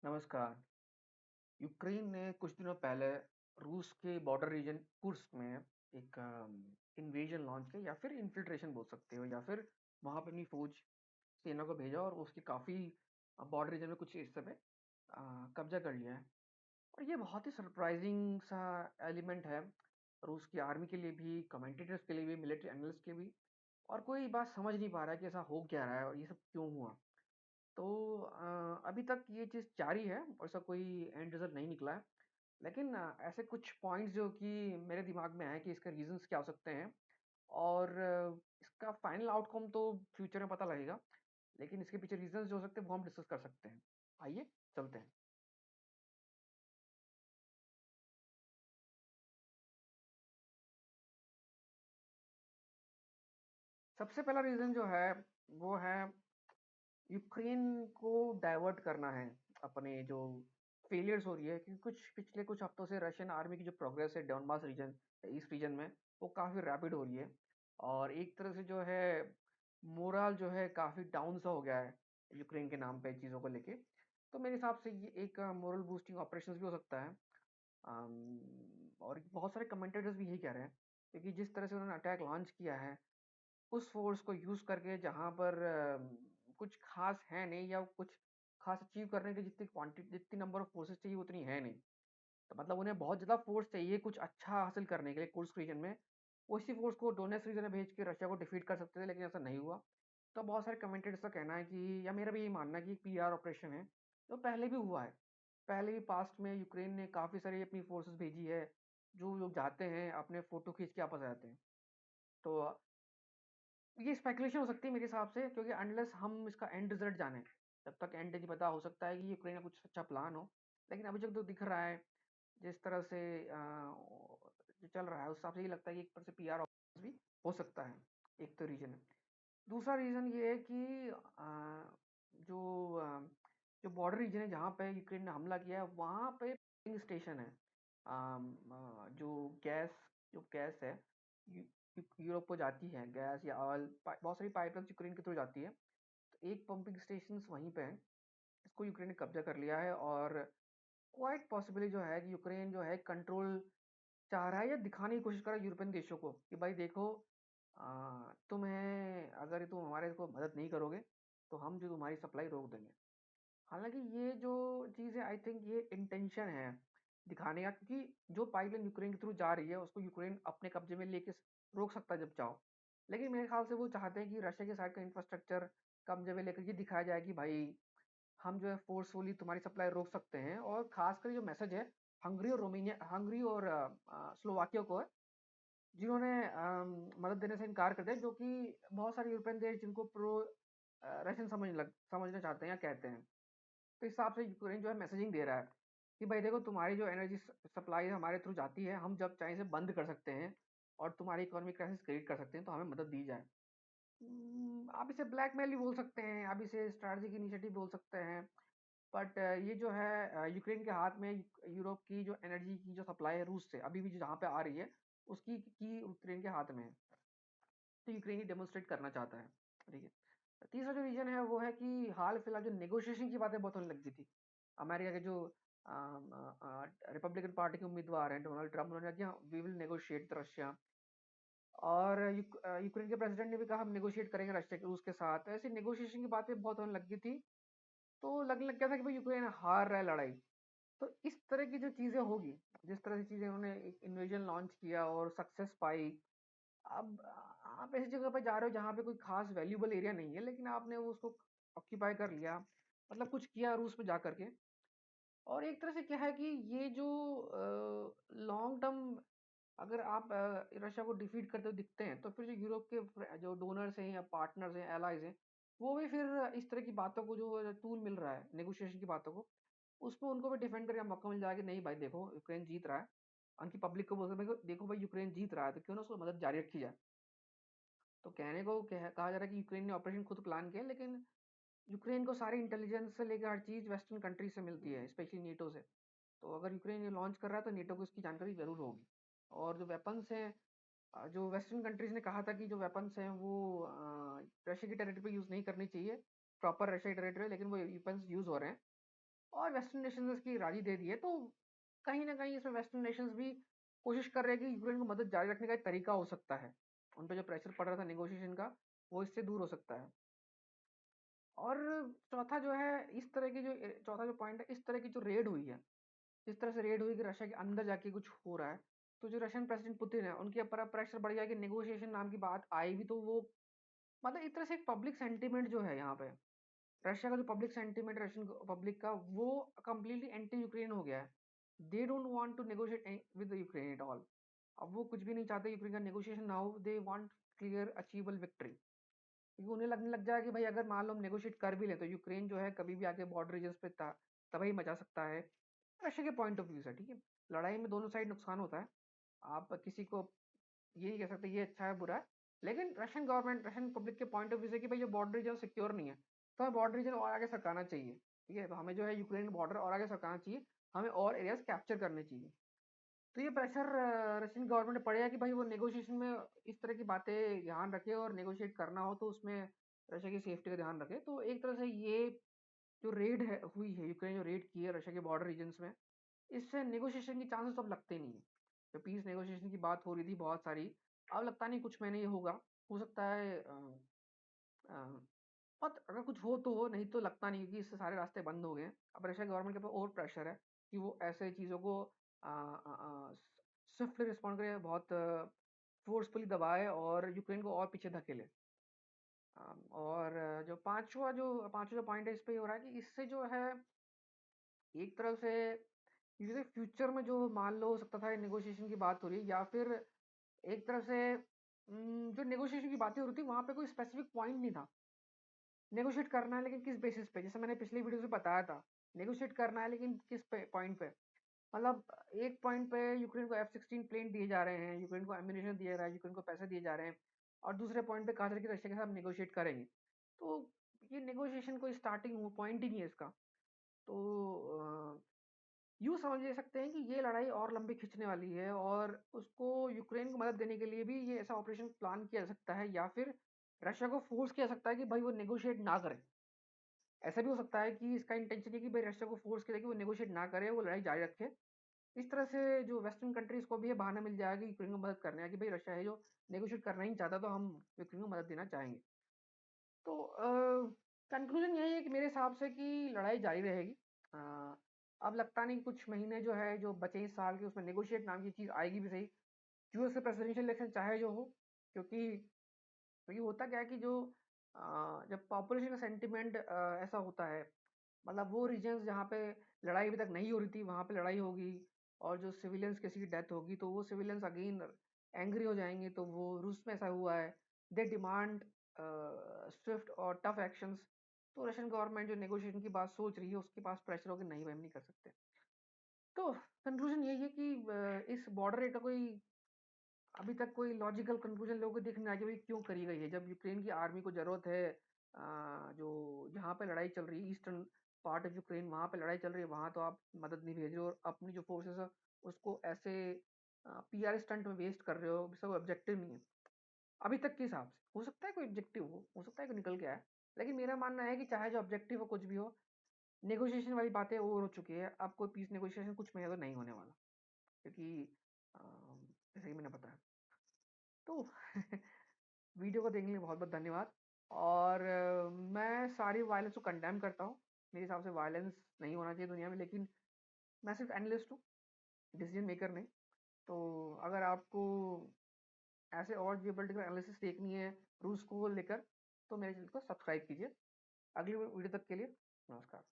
नमस्कार। यूक्रेन ने कुछ दिनों पहले रूस के बॉर्डर रीजन कुर्स्क में एक इन्वेजन लॉन्च किया या फिर इन्फिल्ट्रेशन बोल सकते हो या फिर वहाँ पे अपनी फौज सेना को भेजा और उसकी काफ़ी बॉर्डर रीजन में कुछ इस समय कब्जा कर लिया है। और ये बहुत ही सरप्राइजिंग सा एलिमेंट है रूस की आर्मी के लिए भी, कमेंटेटर्स के लिए भी, मिलिट्री एनालिस्ट के भी। और कोई बात समझ नहीं पा रहा है कि ऐसा हो क्या रहा है और ये सब क्यों हुआ। तो अभी तक ये चीज़ जारी है और ऐसा कोई एंड रिजल्ट नहीं निकला है। लेकिन ऐसे कुछ पॉइंट्स जो कि मेरे दिमाग में है कि इसके रीजंस क्या हो सकते हैं और इसका फाइनल आउटकम तो फ्यूचर में पता लगेगा। लेकिन इसके पीछे रीजंस जो हो सकते हैं वो हम डिस्कस कर सकते हैं। आइए चलते हैं। सबसे पहला रीजन जो है वो है यूक्रेन को डाइवर्ट करना है अपने जो फेलियर्स हो रही है, क्योंकि पिछले कुछ हफ्तों से रशियन आर्मी की जो प्रोग्रेस है डॉनबास रीजन, ईस्ट रीजन में, वो काफ़ी रैपिड हो रही है। और एक तरह से जो है मोरल जो है काफ़ी डाउन सा हो गया है यूक्रेन के नाम पे चीज़ों को लेके। तो मेरे हिसाब से ये एक मोरल बूस्टिंग ऑपरेशंस भी हो सकता है। और बहुत सारे कमेंटेटर्स भी यही कह रहे हैं, क्योंकि जिस तरह से उन्होंने अटैक लॉन्च किया है उस फ़ोर्स को यूज़ करके जहाँ पर कुछ ख़ास है नहीं या कुछ ख़ास अचीव करने की जितनी क्वांटिटी जितनी नंबर ऑफ़ फ़ोर्सेस चाहिए उतनी है नहीं। तो मतलब उन्हें बहुत ज़्यादा फ़ोर्स चाहिए कुछ अच्छा हासिल करने के लिए कुर्स्क रीजन में। उसी फ़ोर्स को डोनेट्स्क रीजन में भेज के रशिया को डिफीट कर सकते थे, लेकिन ऐसा नहीं हुआ। तो बहुत सारे कमेंटेटर्स का कहना है कि, या मेरा भी यही मानना है कि पीआर ऑपरेशन है, जो पहले भी हुआ है। पहले भी पास्ट में यूक्रेन ने काफ़ी सारी अपनी फ़ोर्सेस भेजी है, जो लोग जाते हैं अपने फ़ोटो खींच के वापस आ जाते हैं। तो ये स्पेकुलेशन हो सकती है मेरे हिसाब से, क्योंकि अनलेस हम इसका एंड रिजल्ट जाने, जब तक एंड नहीं पता, हो सकता है कि यूक्रेन का कुछ अच्छा प्लान हो। लेकिन अभी तक तो दिख रहा है जिस तरह से जो चल रहा है उस हिसाब से ये लगता है कि एक तरह से पीआर भी हो सकता है। एक तो रीजन है। दूसरा रीजन ये है कि जो जो बॉर्डर रीजन है जहाँ पे यूक्रेन ने हमला किया है वहाँ पे स्टेशन है। जो गैस जो गैस है यूरोप को जाती है, गैस या ऑयल, बहुत सारी पाइपलाइन यूक्रेन के थ्रू जाती है। तो एक पंपिंग स्टेशन वहीं पे है, इसको यूक्रेन ने कब्जा कर लिया है। और क्वाइट पॉसिबली जो है कि यूक्रेन जो है कंट्रोल चाह रहा है या दिखाने की कोशिश कर रहा है यूरोपियन देशों को कि भाई देखो, तुम्हें अगर तुम हमारे को मदद नहीं करोगे तो हम जो तुम्हारी सप्लाई रोक देंगे। हालांकि ये जो चीज़ है, आई थिंक ये इंटेंशन है दिखाने का, क्योंकि जो पाइपलाइन यूक्रेन के थ्रू जा रही है उसको यूक्रेन अपने कब्जे में लेके रोक सकता है जब चाहो। लेकिन मेरे ख्याल से वो चाहते हैं कि रशिया के साइड का इंफ्रास्ट्रक्चर कब्जे में लेकर ये दिखाया जाए कि भाई हम जो है फोर्सफुली तुम्हारी सप्लाई रोक सकते हैं। और खासकर जो मैसेज है हंगरी और रोमानिया, हंगरी और स्लोवाकिया को है, जिन्होंने मदद देने से इनकार कर दिया, जो कि बहुत सारे यूरोपियन देश जिनको प्रो रशियन समझना चाहते हैं या कहते हैं। तो इस हिसाब से यूक्रेन जो है मैसेजिंग दे रहा है कि भाई देखो, तुम्हारी जो एनर्जी सप्लाई हमारे थ्रू जाती है, हम जब चाहें इसे बंद कर सकते हैं और तुम्हारी इकोनॉमिक क्राइसिस क्रिएट कर सकते हैं, तो हमें मदद दी जाए। आप इसे ब्लैकमेल भी बोल सकते हैं, आप इसे स्ट्रैटेजिक इनिशिएटिव बोल सकते हैं। बट ये जो है यूक्रेन के हाथ में, यूरोप की जो एनर्जी की जो सप्लाई है रूस से अभी भी जहाँ पे आ रही है, उसकी की यूक्रेन के हाथ में है। तो यूक्रेन ही डेमोन्स्ट्रेट करना चाहता है। ठीक है। तीसरा जो रीजन है वो है कि हाल फिलहाल जो नेगोशिएशन की बातें बहुत होने लग गई थी। अमेरिका के जो रिपब्लिकन पार्टी के उम्मीदवार हैं डोनाल्ड ट्रम्प, उन्होंने कहा कि वी विल नेगोशिएट रशिया। और यूक्रेन के प्रेसिडेंट ने भी कहा हम नेगोशिएट करेंगे रशिया के रूस के साथ। ऐसी नेगोशिएशन की बातें बहुत होने लग गई थी। तो लगने लग गया था कि भाई यूक्रेन हार रहा है लड़ाई। तो इस तरह की जो चीजें होगी, जिस तरह की चीजें उन्होंने इन्वेजन लॉन्च किया और सक्सेस पाई, अब आप ऐसी जगह पे जा रहे हो जहाँ पे कोई खास वैल्यूबल एरिया नहीं है, लेकिन आपने वो उसको ऑक्यूपाई कर लिया, मतलब कुछ किया रूस में जा करके। और एक तरह से क्या है कि ये जो लॉन्ग टर्म, अगर आप रशिया को डिफीट करते हुए दिखते हैं, तो फिर जो यूरोप के जो डोनर्स हैं या पार्टनर्स हैं, एलाइज हैं, वो भी फिर इस तरह की बातों को, जो टूल मिल रहा है नेगोशिएशन की बातों को, उसमें उनको भी डिफेंड करने का मौका मिल जाएगा कि नहीं भाई देखो, यूक्रेन जीत रहा है। उनकी पब्लिक को बोल सकते हैं, देखो भाई यूक्रेन जीत रहा है, तो क्यों ना उसको मदद जारी रखी जाए। तो कहने को कहा जा रहा है कि यूक्रेन ने ऑपरेशन खुद प्लान किया, लेकिन यूक्रेन को सारी इंटेलिजेंस से लेकर हर चीज़ वेस्टर्न कंट्री से मिलती है, स्पेशली नीटो से। तो अगर यूक्रेन ये लॉन्च कर रहा है तो नीटो को इसकी जानकारी ज़रूर होगी। और जो वेपन्स हैं, जो वेस्टर्न कंट्रीज़ ने कहा था कि जो वेपन्स हैं वो रशिया की टेरिटरी पे यूज़ नहीं करनी चाहिए, प्रॉपर रशिया की टेरिटरी, लेकिन वो वेपन्स यूज़ हो रहे हैं। और वेस्टर्न नेशंस ने इसकी राजी दे दी है। तो कहीं ना कहीं इसमें वेस्टर्न नेशंस भी कोशिश कर रहे हैं कि यूक्रेन को मदद जारी रखने का एक तरीका हो सकता है, उन पर जो प्रेशर पड़ रहा था नेगोशिएशन का वो इससे दूर हो सकता है। और चौथा जो है, इस तरह की जो चौथा जो पॉइंट है, इस तरह की जो रेड हुई है, इस तरह से रेड हुई कि रशिया के अंदर जाके कुछ हो रहा है, तो जो रशियन प्रेसिडेंट पुतिन है उनके ऊपर अब प्रेशर बढ़ गया कि नेगोशिएशन नाम की बात आई भी तो वो, मतलब एक तरह से एक पब्लिक सेंटीमेंट जो है यहाँ पे, रशिया का जो पब्लिक सेंटीमेंट रशियन पब्लिक का वो कम्प्लीटली एंटी यूक्रेन हो गया है। They don't want to negotiate with Ukraine at all. अब वो कुछ भी नहीं चाहते यूक्रेन का नेगोशिएशन ना हो, they want clear achievable victory. क्योंकि उन्हें लगने लग जाए कि भाई अगर मान लो हम नेगोशिएट कर भी लें तो यूक्रेन जो है कभी भी आके बॉर्डर रीजन्स पे तबाही मचा सकता है रशिया के पॉइंट ऑफ व्यू से। ठीक है, लड़ाई में दोनों साइड नुकसान होता है, आप किसी को ये नहीं कह सकते ये अच्छा है बुरा है, लेकिन रशियन गवर्नमेंट रशियन पब्लिक के पॉइंट ऑफ व्यू से कि भाई जो बॉर्डर रीजन सिक्योर नहीं है तो हमें बॉर्डर रीजन और आगे सरकाना चाहिए। ठीक है, तो हमें जो है यूक्रेन बॉर्डर और आगे सरकाना चाहिए, हमें और एरियाज कैप्चर करने चाहिए। तो ये प्रेशर रशियन गवर्नमेंट पे पड़ेगा कि भाई वो नेगोशिएशन में इस तरह की बातें ध्यान रखे, और नेगोशिएट करना हो तो उसमें रशिया की सेफ्टी का ध्यान रखे। तो एक तरह से ये जो रेड है हुई है, यूक्रेन जो रेड की है रशिया के बॉर्डर रीजन्स में, इससे नेगोशिएशन की चांसेस अब लगते नहीं है। जो पीस नेगोशिएशन की बात हो रही थी बहुत सारी, अब लगता नहीं कुछ महीने ये होगा। हो सकता है अ, और अगर कुछ हो तो हो, नहीं तो लगता नहीं, क्योंकि इससे सारे रास्ते बंद हो गए हैं। अब रशिया गवर्नमेंट के ऊपर और प्रेशर है कि वो ऐसे चीज़ों को स्विफ्टली रिस्पॉन्ड करे, बहुत फोर्सफुली दबाए और यूक्रेन को और पीछे धकेले। और जो पांचवा जो पॉइंट है इस पे ये हो रहा है कि इससे जो है एक तरफ से जैसे फ्यूचर में जो मान लो हो सकता था नेगोशिएशन की बात हो रही है, या फिर एक तरफ से जो नेगोशिएशन की बातें हो रही थी वहां पे कोई स्पेसिफिक पॉइंट नहीं था। नेगोशिएट करना है लेकिन किस बेसिस पे, जैसे मैंने पिछली वीडियो में बताया था, नेगोशिएट करना है लेकिन किस पॉइंट पे। मतलब एक पॉइंट पे यूक्रेन को F-16 प्लेन दिए जा रहे हैं, यूक्रेन को एम्यूनेशन दिया जा रहा है, यूक्रेन को पैसे दिए जा रहे हैं, और दूसरे पॉइंट पे कहा जा रहा है कि रशिया के साथ नेगोशिएट करेंगे। तो ये नेगोशिएशन कोई स्टार्टिंग पॉइंट ही नहीं है इसका। तो यूँ समझ ले सकते हैं कि ये लड़ाई और लंबी खिंचने वाली है, और उसको यूक्रेन को मदद देने के लिए भी ये ऐसा ऑपरेशन प्लान किया जा सकता है, या फिर रशिया को फोर्स किया जा सकता है कि भाई वो नेगोशिएट ना करे। ऐसा भी हो सकता है कि इसका इंटेंशन है कि भाई रशिया को फोर्स किया जाए कि वो नेगोशिएट ना करे, वो लड़ाई जारी रखे। इस तरह से जो वेस्टर्न कंट्रीज को भी ये बहाना मिल जाएगा कि यूक्रेन को मदद करने का, कि भाई रशिया है जो नेगोशिएट करना ही नहीं चाहता, तो हम यूक्रेन को मदद देना चाहेंगे। तो कंक्लूजन यही है कि मेरे हिसाब से कि लड़ाई जारी रहेगी। अ, अब लगता नहीं कुछ महीने जो है जो बचे इस साल के उसमें नेगोशिएट नाम की चीज़ आएगी भी सही। यूएस के प्रेसिडेंशियल इलेक्शन चाहे जो हो, क्योंकि क्योंकि होता क्या है कि जो जब पॉपुलेशन का सेंटिमेंट ऐसा होता है, मतलब वो रीजन्स जहाँ पे लड़ाई अभी तक नहीं हो रही थी वहाँ पे लड़ाई होगी, और जो सिविलियंस किसी की डेथ होगी तो वो सिविलियंस अगेन एंग्री हो जाएंगे। तो वो रूस में ऐसा हुआ है, दे डिमांड स्विफ्ट और टफ एक्शंस। तो रशियन गवर्नमेंट जो नेगोशिएशन की बात सोच रही है उसके पास प्रेशर हो कि नहीं भाई हम नहीं कर सकते। तो कंक्लूजन यही है कि इस बॉर्डर रेट का कोई अभी तक कोई लॉजिकल कंक्लूजन लोगों को दिख नहीं आया कि भाई क्यों करी गई है, जब यूक्रेन की आर्मी को जरूरत है। जो जहाँ पे लड़ाई चल रही है ईस्टर्न पार्ट ऑफ यूक्रेन, वहाँ पे लड़ाई चल रही है, वहाँ तो आप मदद नहीं भेज रहे हो, और अपनी जो फोर्सेस है उसको ऐसे पीआर स्टंट में वेस्ट कर रहे हो, इसका कोई ऑब्जेक्टिव नहीं है अभी तक के हिसाब से। हो सकता है कोई ऑब्जेक्टिव हो सकता है कोई निकल के आए, लेकिन मेरा मानना है कि चाहे जो ऑब्जेक्टिव हो कुछ भी हो, नेगोशिएशन वाली बातें ओवर हो चुकी है। अब कोई पीस नेगोशिएशन कुछ महीने तो नहीं होने वाला, क्योंकि जैसे कि मैंने बताया। तो वीडियो को देखने के लिए बहुत बहुत धन्यवाद। और मैं सारी वायलेंस को कंडेम करता हूँ, मेरे हिसाब से वायलेंस नहीं होना चाहिए दुनिया में, लेकिन मैं सिर्फ एनालिस्ट हूँ, डिसीजन मेकर नहीं। तो अगर आपको ऐसे और जियोपॉलिटिकल एनालिसिस देखनी है रूस को लेकर, तो मेरे चैनल को सब्सक्राइब कीजिए। अगली वीडियो तक के लिए नमस्कार।